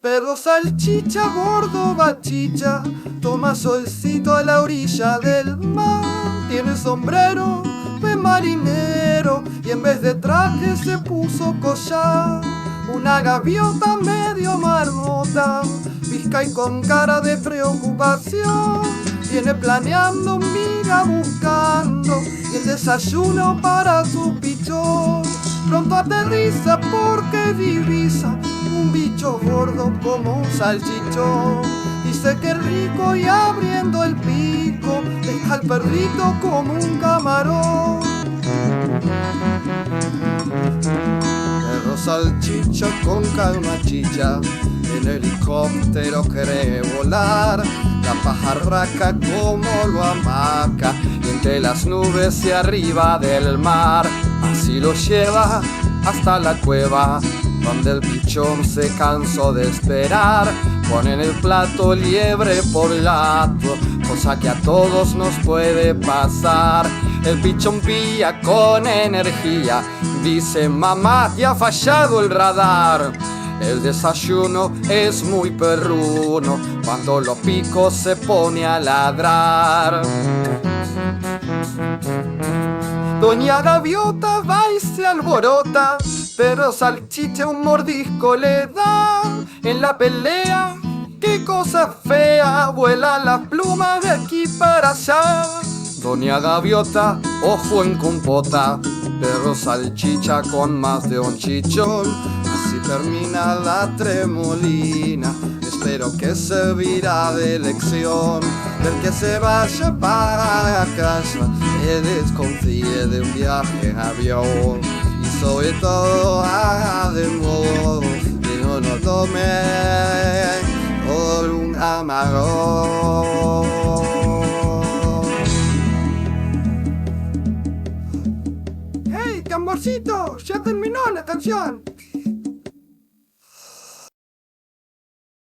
Perro salchicha, gordo bachicha, toma solcito a la orilla del mar. Tiene sombrero de marinero y en vez de traje se puso collar. Una gaviota medio marmota, visca y con cara de preocupación. Viene planeando, miga buscando y el desayuno para su pichón. Pronto aterriza porque divisa un bicho gordo como un salchichón. Dice que es rico y abriendo el pico deja al perrito como un camarón. Perro salchicha con calma chicha, en helicóptero quiere volar. La pajarraca como lo amaca y entre las nubes y arriba del mar. Así lo lleva hasta la cueva donde el pichón se cansó de esperar. Pone en el plato liebre por gato, cosa que a todos nos puede pasar. El pichón pilla con energía, dice: mamá, ya ha fallado el radar. El desayuno es muy perruno, cuando lo pico se pone a ladrar. Doña Gaviota va y se alborota, pero salchicha un mordisco le da. En la pelea, qué cosa fea, vuela la pluma de aquí para allá. Doña Gaviota, ojo en compota, perro salchicha con más de un chichón. Así termina la tremolina, espero que servirá de lección. El que se vaya para casa, que desconfíe de un viaje en avión. Y sobre todo haga de modo que no lo tome por un amarón. ¡Hey, tamborcito! ¡Ya terminó la canción!